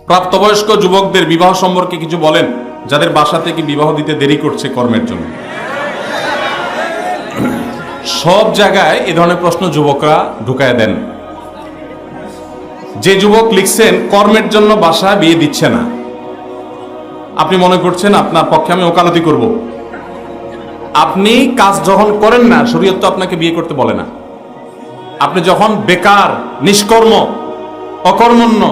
প্রাপ্তবয়স্ক যুবকদের বিবাহ সম্পর্কে কিছু বলেন, যাদের বাসা থেকে বিবাহ দিতে দেরি করছে কর্মের জন্য। সব জায়গায় এ ধরনের প্রশ্ন যুবকরা ঢুকায় দেন। যে যুবক লিখছেন কর্মের জন্য বাসা বিয়ে দিচ্ছে না, আপনি মনে করছেন আপনার পক্ষে আমি ওকালতি করব। আপনি কাজ যখন করেন না, শরীয়ত তো আপনাকে বিয়ে করতে বলে না। আপনি যখন বেকার, নিষ্কর্ম, অকর্মণ্য,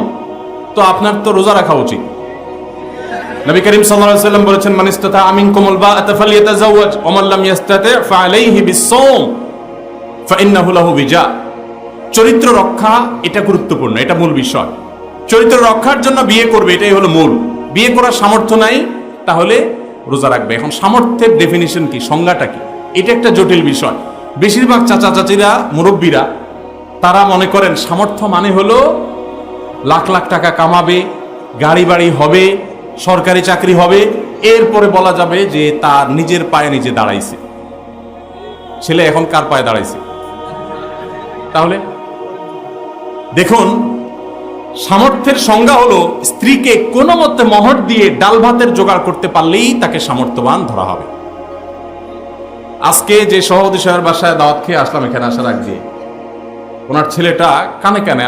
তো আপনার তো রোজা রাখা উচিত। নবী করিম সাল্লাল্লাহু আলাইহি ওয়াসাল্লাম বলেছেন, মান ইসতাতা মিনকুমুল বাআতা ফালইয়াতাযাওয়াজ ওয়া মান লাম ইসতাতি ফাআলাইহি বিস-সাওম ফাইন্নাহু লাহু বিজা। চরিত্র রক্ষা এটা গুরুত্বপূর্ণ, এটা মূল বিষয়। চরিত্র রক্ষার জন্য বিয়ে করবে, এটাই হলো মূল। বিয়ে করার সামর্থ্য নাই, তাহলে রোজা রাখবে। এখন সামর্থ্যের ডেফিনিশন কি, সংজ্ঞাটা কি, এটা একটা জটিল বিষয়। বেশিরভাগ চাচা চাচিরা, মুরব্বীরা, তারা মনে করেন সামর্থ্য মানে হলো লাখ লাখ টাকা কামাবে, গাড়ি বাড়ি হবে, সরকারি চাকরি হবে, এরপরে বলা যাবে যে তার নিজের পায়ে নিজে দাঁড়াইছে। ছেলে এখন কার পায়ে দাঁড়াইছে? তাহলে দেখুন, সামর্থ্যের সংজ্ঞা হলো স্ত্রীকে কোনো মতে মোহর দিয়ে ডাল ভাতের জোগাড় করতে পারলেই তাকে সামর্থ্যবান ধরা হবে। আজকে যে সভাপতি সাহেবের বাসায় দাওয়াত খেয়ে আসলাম, এখানে আসার আগ দিয়ে ওনার ছেলেটা কানে কানে,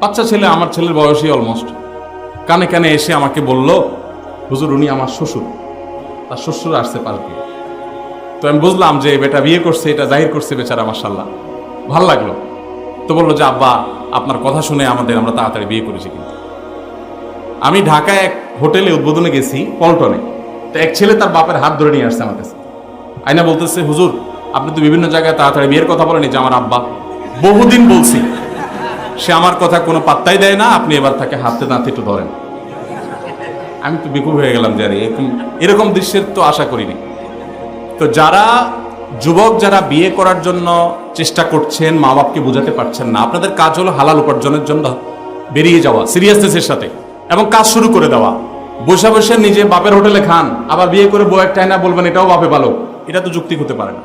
বাচ্চা ছেলে, আমার ছেলের বয়সী অলমোস্ট, কানে কানে এসে আমাকে বলল, হুজুর উনি আমার শ্বশুর, তার শ্বশুর আসছে পার্কে। তো আমি বুঝলাম যে বেটা বিয়ে করছে, এটা জাহির করছে বেচারা, মাশাআল্লাহ, ভাল লাগলো। তো বললো যে আব্বা আপনার কথা শুনে আমরা তাড়াতাড়ি বিয়ে করেছি। কিন্তু আমি ঢাকায় এক হোটেলে উদ্বোধনে গেছি, পল্টনে, তো এক ছেলে তার বাপের হাত ধরে নিয়ে আসছে আমার কাছে, আইনা বলতেছে, হুজুর আপনি তো বিভিন্ন জায়গায় তাড়াতাড়ি বিয়ের কথা বলেন, যে আমার আব্বা বহুদিন বলছি, সে আমার কথা কোনো পাত্তাই দেয় না, আপনি এবার তাকে হাতে নাতে একটু ধরেন। আমি তো বিকুল হয়ে গেলাম যে আরে এরকম দৃশ্যের তো আশা করিনি। তো যারা যুবক, যারা বিয়ে করার জন্য চেষ্টা করছেন, মা বাপকে বোঝাতে পারছেন না, আপনাদের কাজ হলো হালাল উপার্জনের জন্য বেরিয়ে যাওয়া সিরিয়াসনেসের সাথে, এবং কাজ শুরু করে দেওয়া। বসে বসে নিজে বাপের হোটেলে খান, আবার বিয়ে করে বউ একটা না বলবেন এটাও বাপে ভালো, এটা তো যুক্তি হতে পারে না।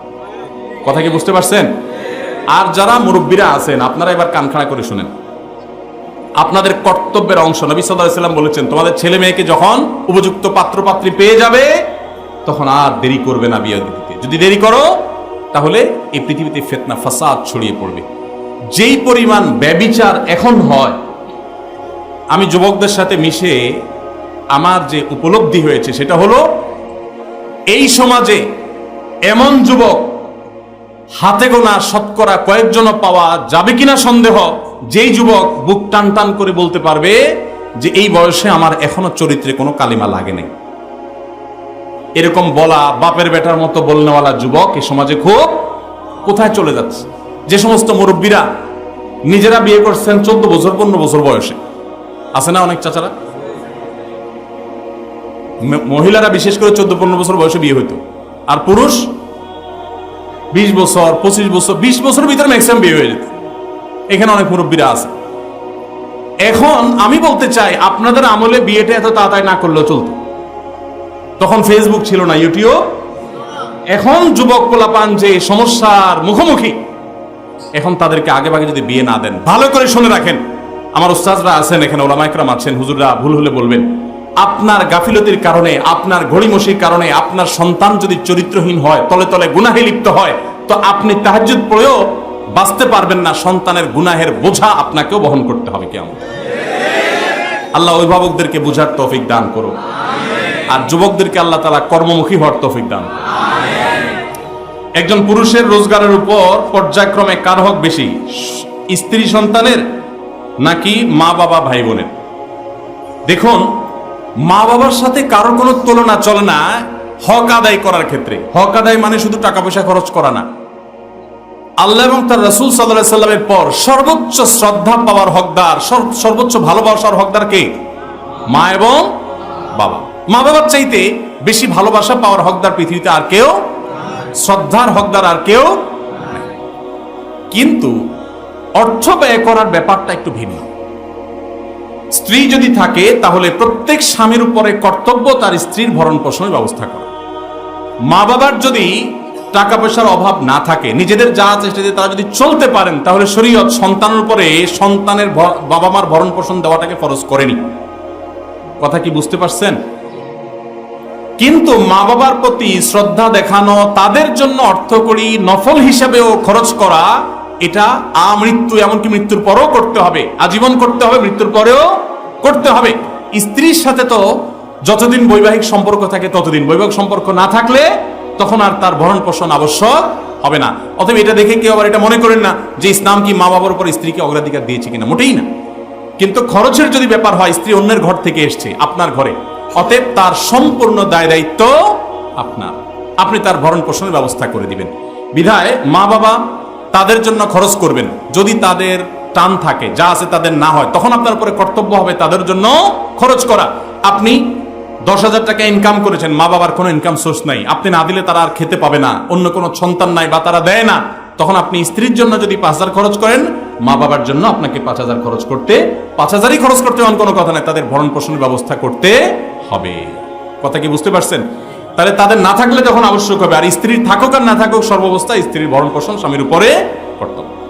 কথা কি বুঝতে পারছেন? আর যারা মুরব্বীরা আছেন, আপনারা এবার কান খাড়া করে শুনেন। আপনাদের কর্তব্যের অংশ, নবী সাল্লাল্লাহু আলাইহি ওয়াসাল্লাম বলেছেন, তোমাদের ছেলে মেয়েকে যখন উপযুক্ত পাত্র পাত্রী পেয়ে যাবে, তখন আর দেরি করবে না বিয়ে দিতে। যদি দেরি করো, তাহলে এই পৃথিবীতে ফিতনা ফাসাদ ছড়িয়ে পড়বে। যেই পরিমাণ ব্যভিচার এখন হয়, আমি যুবকদের সাথে মিশে আমার যে উপলব্ধি হয়েছে সেটা হলো, এই সমাজে এমন যুবক হাতে গোনা শতকরা কয়েকজন পাওয়া যাবে কিনা সন্দেহ, যেই যুবক বুক টান টান করে বলতে পারবে যে এই বয়সে আমার এখনো চরিত্রে কোনো কালিমা লাগে নাই। এরকম বলা, বাপের বেটার মতো বলনেওয়ালা যুবক এই সমাজে খুব কোথায় চলে যাচ্ছে। যে সমস্ত মুরব্বীরা নিজেরা বিয়ে করছেন 14 বছর 15 বছর বয়সে, আছে না অনেক চাচারা, মহিলারা বিশেষ করে 14-15 বছর বয়সে বিয়ে হইতো, আর পুরুষ 20 বছর 25 বছর 20 বছরের ভিতরে ম্যাক্সিমাম বিয়ে হয়ে যেত। এখানে অনেক মুরব্বীরা আছে। এখন আমি বলতে চাই, আপনাদের আমলে বিয়েটা এত তাড়াতাড়ি না করলেও চলতো। তখন ফেসবুক ছিল না, ইউটিউব। এখন যুবক পোলাপান যে সমস্যার মুখোমুখি, এখন তাদেরকে আগে ভাগে যদি বিয়ে না দেন, ভালো করে শুনে রাখেন, আমার উস্তাদরা আছেন এখানে, ওলামা ইকরাম আছেন, হুজুররা ভুল হলে বলবেন, আপনার গাফিলতির কারণে, আপনার ঘড়িমসির কারণে আপনার সন্তান যদি চরিত্রহীন হয়, তলে তলে গুনাহে লিপ্ত হয়, তো আপনি তাহাজ্জুদ পড়েও বাঁচতে পারবেন না। সন্তানের গুনাহের বোঝা আপনাকেও বহন করতে হবে কিয়ামত। আল্লাহ অভিভাবকদেরকে বুঝার তৌফিক দান করুন, আর যুবকদেরকে আল্লাহ তাআলা কর্মমুখী হওয়ার তৌফিক দান। একজন পুরুষের রোজগারের উপর পর্যায়ক্রমে কার হক বেশি, স্ত্রী সন্তানের নাকি মা বাবা ভাই বোনের? দেখুন, মা বাবার সাথে কারোর কোনো তুলনা চলে না হক আদায় করার ক্ষেত্রে। হক আদায় মানে শুধু টাকা পয়সা খরচ করা না। আল্লাহ এবং তার রাসূল সাল্লাল্লাহু আলাইহি সাল্লামের পর সর্বোচ্চ শ্রদ্ধা পাওয়ার হকদার, সর্বোচ্চ ভালোবাসার হকদার কে? মা এবং বাবা। মা বাবার চাইতে বেশি ভালোবাসা পাওয়ার হকদার পৃথিবীতে আর কেউ, শ্রদ্ধার হকদার আর কেউ। কিন্তু অর্থ ব্যয় করার ব্যাপারটা একটু ভিন্ন। স্ত্রী যদি থাকে, তাহলে প্রত্যেক স্বামীর উপরে কর্তব্য তার স্ত্রীর ভরণ পোষণের ব্যবস্থা করা। মা বাবার যদি টাকা পয়সার অভাব না থাকে, নিজেদের যা চেষ্টা দিয়ে তারা যদি চলতে পারেন, তাহলে শরীয়ত সন্তানের উপরে সন্তানের বাবা মার ভরণ পোষণ দেওয়াটাকে ফরজ করেনি। কথা কি বুঝতে পারছেন? কিন্তু মা বাবার প্রতি শ্রদ্ধা দেখানো, তাদের জন্য অর্থকড়ি নফল হিসাবেও খরচ করা, এটা আমৃত্যু, এমনকি মৃত্যুর পরেও করতে হবে, আজীবন করতে হবে, মৃত্যুর পরেও করতে হবে। স্ত্রীর সাথে তো যতদিন বৈবাহিক সম্পর্ক থাকে ততদিন, বৈবাহিক সম্পর্ক না থাকলে তখন আর তার ভরণ পোষণ আবশ্যক হবে না। অতএব এটা দেখে কেউ আবার এটা মনে করেন না যে ইসলাম কি মা বাবার উপর স্ত্রীকে অগ্রাধিকার দিয়েছে কিনা, মোটেই না। কিন্তু খরচের যদি ব্যাপার হয়, স্ত্রী অন্যের ঘর থেকে এসছে আপনার ঘরে, অতএব তার সম্পূর্ণ দায় দায়িত্ব আপনার, আপনি তার ভরণ পোষণের ব্যবস্থা করে দিবেন। বিধায় মা বাবা তাদের জন্য খরচ করবেন, যদি তাদের টান থাকে, যা আছে তাদের না হয়, তখন আপনার উপরে কর্তব্য হবে তাদের জন্য খরচ করা। আপনি 10,000 টাকা ইনকাম করেছেন, মা বাবার কোনো ইনকাম সোর্স নাই, আপনি না দিলে তারা আর খেতে পাবে না, অন্য কোনো সন্তান নাই বা তারা দেয় না, তখন আপনি স্ত্রীর জন্য যদি 5,000 খরচ করেন, মা বাবার জন্য আপনাকে 5,000 খরচ করতে, 5,000ই খরচ করতে এমন কোনো কথা নাই, তাদের ভরণ পোষণের ব্যবস্থা করতে হবে। কথা কি বুঝতে পারছেন? তাহলে তাদের না থাকলে তখন আবশ্যক হবে, আর স্ত্রীর থাকুক আর না থাকুক, সর্বাবস্থায় স্ত্রীর ভরণ পোষণ স্বামীর উপরে কর্তব্য।